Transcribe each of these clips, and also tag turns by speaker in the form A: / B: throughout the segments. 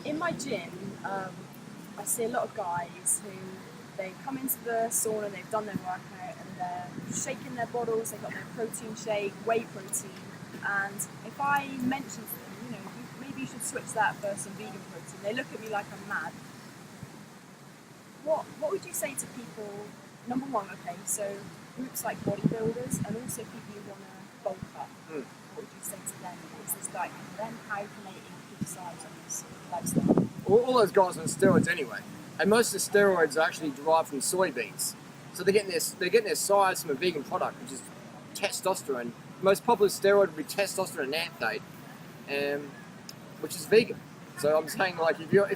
A: in my gym, I see a lot of guys who they come into the sauna, they've done their workout, and they're shaking their bottles. They've got their protein shake, whey protein, and if I mention to them, you know, maybe you should switch that for some vegan protein, they look at me like I'm mad. What would you say to people? Number one, okay, so groups like bodybuilders and also people who want to bulk up. What would you say to them? Is this diet for them? How can they increase size on this lifestyle?
B: All those guys are on steroids anyway, and most of the steroids are actually derived from soybeans. So they're getting their size from a vegan product, which is testosterone. The most popular steroid would be testosterone anthate, which is vegan. So I'm saying, like, if you're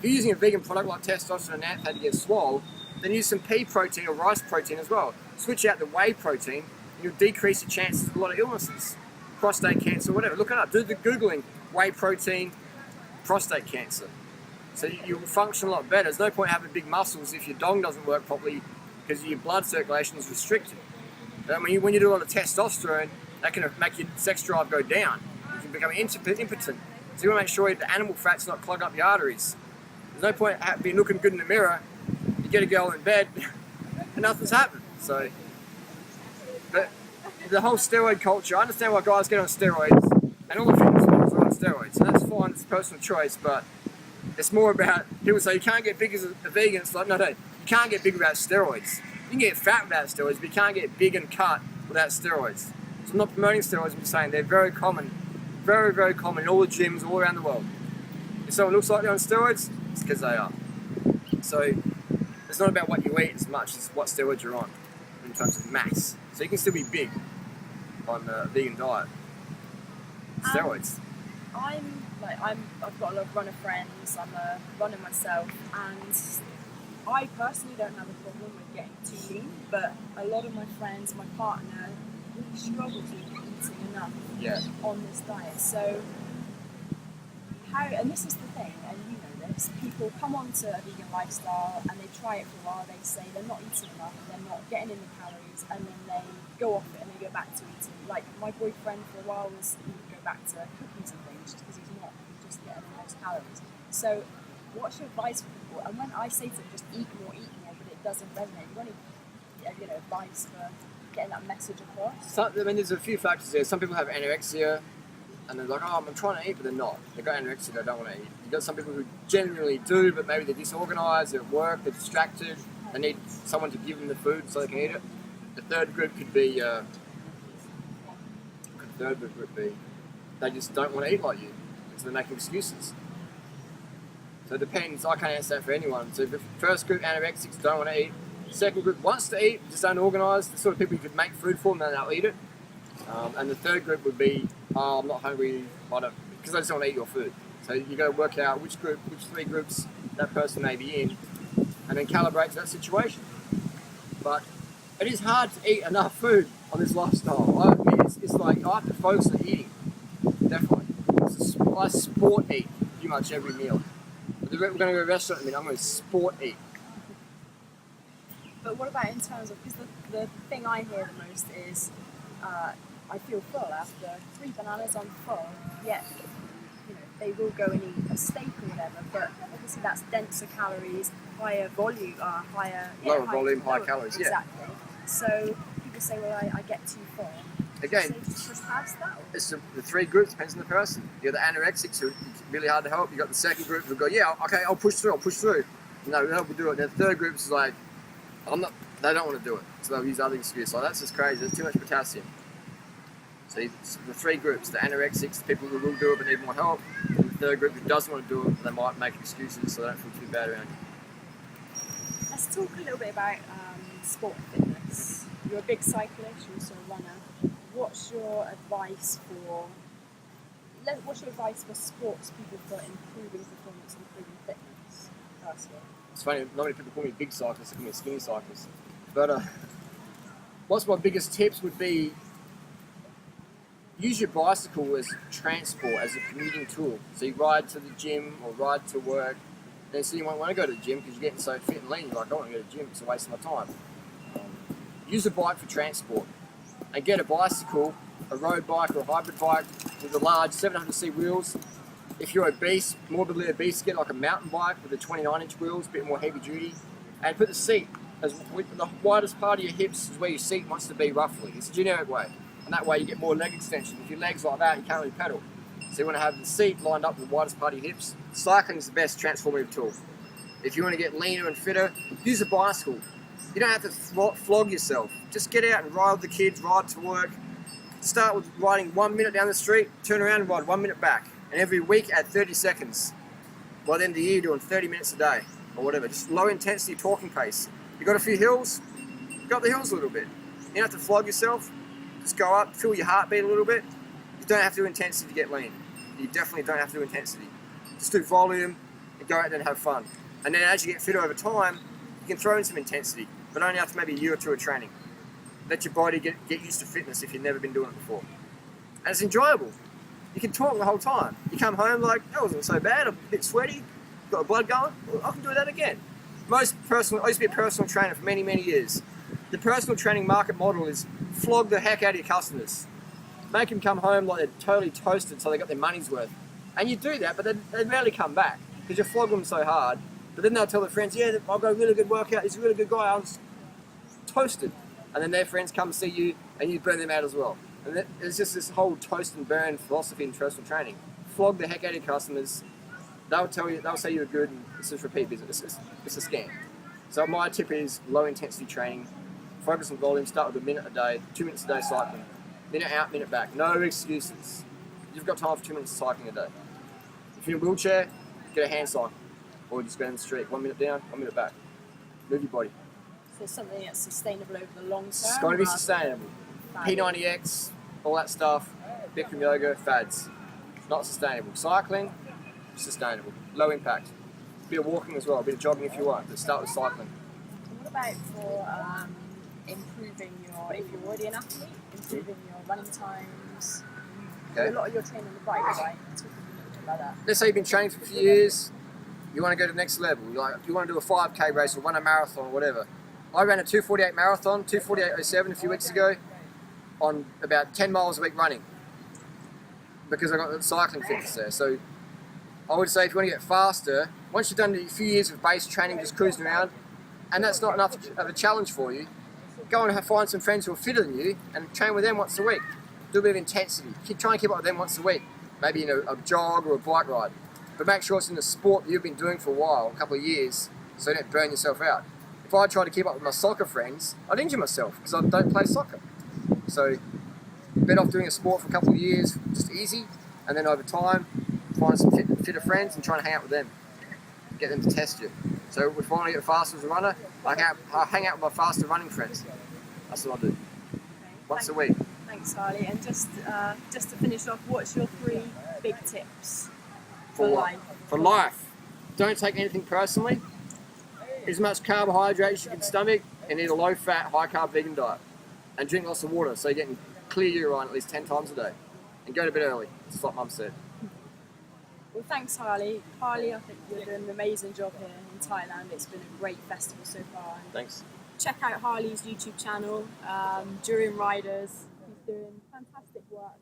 B: using a vegan product like testosterone anthate to get swole, then use some pea protein or rice protein as well. Switch out the whey protein, and you'll decrease the chances of a lot of illnesses, prostate cancer, whatever. Look it up. Do the googling whey protein, prostate cancer. So you'll function a lot better. There's no point having big muscles if your dong doesn't work properly because your blood circulation is restricted. When you do a lot of testosterone, that can make your sex drive go down. You can become impotent. So you want to make sure the animal fat's not clog up your arteries. There's no point being looking good in the mirror. You get a girl in bed and nothing's happened. So, but the whole steroid culture, I understand why guys get on steroids, and all the fitness models are on steroids, and that's fine, it's a personal choice, but it's more about, people say you can't get big as a vegan. It's like, no, you can't get big without steroids. You can get fat without steroids, but you can't get big and cut without steroids. So I'm not promoting steroids, I'm just saying they're very common, very, very common in all the gyms all around the world. If someone looks like they're on steroids, it's because they are. So it's not about what you eat as much as what steroids you're on in terms of mass. So you can still be big on a vegan diet. Steroids.
A: I've got a lot of runner friends, I'm a runner myself, and I personally don't have a problem with getting too lean, but a lot of my friends, my partner, really struggles with eating enough on this diet. So and this is the thing, and you know this, people come onto a vegan lifestyle and they try it for a while, they say they're not eating enough, they're not getting in the calories, and then they go off it and they go back to eating. Like my boyfriend for a while he would go back to cookies and things just because he's just getting the most calories. So what's your advice for people? And when I say to them just eat more, but it doesn't resonate, you want any advice for getting that message across?
B: There's a few factors there. Some people have anorexia and they're like, oh, I'm trying to eat, but they're not. They've got anorexia, they don't want to eat. You've got some people who genuinely do, but maybe they're disorganized, they're at work, they're distracted, they need someone to give them the food so they can eat it. The third group could be, they just don't want to eat like you, so they're making excuses. So it depends, I can't answer that for anyone. So the first group, anorexics, don't want to eat. The second group wants to eat, just unorganised, the sort of people you could make food for them and they'll eat it. And the third group would be, I'm not hungry, because I just don't want to eat your food. So you've got to work out which three groups that person may be in, and then calibrate to that situation. But it is hard to eat enough food on this lifestyle. I admit, it's like I have to focus on eating, definitely. I sport eat pretty much every meal. We're going to go to a restaurant in a minute, I'm going to sport eat.
A: But what about in terms of, because the thing I hear the most is, I feel full after 3 bananas, I'm full, yet they will go and eat a steak or whatever, but obviously that's denser calories, higher volume,
B: lower volume, higher calories,
A: exactly. So people say, well, I get too full.
B: Again,
A: just past that?
B: It's the three groups, depends on the person. You've got the anorexics who it's really hard to help. You've got the second group who go, yeah, okay, I'll push through. No, we'll do it. The third group is like, they don't want to do it. So they'll use other excuses. Like, that's just crazy, there's too much potassium. So the three groups, the anorexics, the people who will do it but need more help, and the third group who doesn't want to do it, they might make excuses so they don't feel too bad around you.
A: Let's talk a little bit about sport fitness. You're a big cyclist, you're also a runner. What's your advice for sports people for improving performance, improving fitness, personally?
B: It's funny, not many people call me big cyclist, they call me skinny cyclist. But what's my biggest tips would be, use your bicycle as transport, as a commuting tool. So you ride to the gym or ride to work, and so you won't want to go to the gym because you're getting so fit and lean, you're like, I don't want to go to the gym, it's a waste of my time. Use a bike for transport. And get a bicycle, a road bike or a hybrid bike with the large 700cc wheels, If you're obese, morbidly obese, get like a mountain bike with the 29-inch wheels, a bit more heavy duty, and put the seat as with the widest part of your hips is where your seat wants to be roughly. It's a generic way, and that way you get more leg extension. If your leg's like that, you can't really pedal. So you want to have the seat lined up with the widest part of your hips. Cycling is the best transformative tool. If you want to get leaner and fitter, use a bicycle. You don't have to flog yourself. Just get out and ride with the kids, ride to work. Start with riding 1 minute down the street, turn around and ride 1 minute back. And every week add 30 seconds. By the end of the year, you're doing 30 minutes a day or whatever. Just low intensity talking pace. You got a few hills, go up the hills a little bit. You don't have to flog yourself. Just go up, feel your heartbeat a little bit. You don't have to do intensity to get lean. You definitely don't have to do intensity. Just do volume and go out there and have fun. And then as you get fitter over time, you can throw in some intensity, but only after maybe a year or two of training. Let your body get used to fitness if you've never been doing it before. And it's enjoyable. You can talk the whole time. You come home like, that wasn't so bad, I'm a bit sweaty, got the blood going, well, I can do that again. I used to be a personal trainer for many, many years. The personal training market model is flog the heck out of your customers. Make them come home like they're totally toasted so they got their money's worth. And you do that, but they rarely come back because you flog them so hard. But then they'll tell their friends, yeah, I've got a really good workout, he's a really good guy, I was toasted. And then their friends come see you and you burn them out as well. And it's just this whole toast and burn philosophy in personal training. Flog the heck out of your customers. They'll say you're good and it's just repeat business. It's a scam. So my tip is low intensity training. Focus on volume, start with a minute a day, 2 minutes a day cycling. Minute out, minute back. No excuses. You've got time for 2 minutes of cycling a day. If you're in a wheelchair, get a hand cycle. Or just go down the street, 1 minute down, 1 minute back. Move your body.
A: So something that's sustainable over the long term.
B: It's got to be sustainable. P90X, all that stuff, Bikram yoga, fads. Not sustainable. Cycling, sustainable. Low impact. A bit of walking as well, a bit of jogging if you want, but start with cycling.
A: What about for improving if you're already an athlete, improving your running times?
B: Okay.
A: A lot of your training on the bike, right? Talk a little bit about that.
B: Let's say you've been training for a few years, you want to go to the next level. You want to do a 5K race or run a marathon or whatever. I ran a 2:48 marathon, 2:48.07 a few weeks ago, on about 10 miles a week running because I got the cycling fitness there. So I would say if you want to get faster, once you've done a few years of base training, just cruising around, and that's not enough of a challenge for you, go and find some friends who are fitter than you and train with them once a week. Do a bit of intensity. Try and keep up with them once a week, maybe in a jog or a bike ride. But make sure it's in a sport that you've been doing for a while, a couple of years, so you don't burn yourself out. If I try to keep up with my soccer friends, I'd injure myself because I don't play soccer. So better off doing a sport for a couple of years, just easy, and then over time, find some fitter friends and try and hang out with them. Get them to test you. So if I want to get faster as a runner, I hang out with my faster running friends. That's what I do.
A: Okay.
B: Once a week.
A: Thanks, Harley. And just to finish off, what's your 3 big tips for life?
B: For life. Don't take anything personally. Eat as much carbohydrates as you can stomach and eat a low-fat, high-carb vegan diet. And drink lots of water so you're getting clear urine at least 10 times a day. And go to bed early, just like Mum said.
A: Well, thanks, Harley. Harley, I think you're doing an amazing job here in Thailand. It's been a great festival so far. And
B: Thanks.
A: check out Harley's YouTube channel, Durianriders. He's doing fantastic work.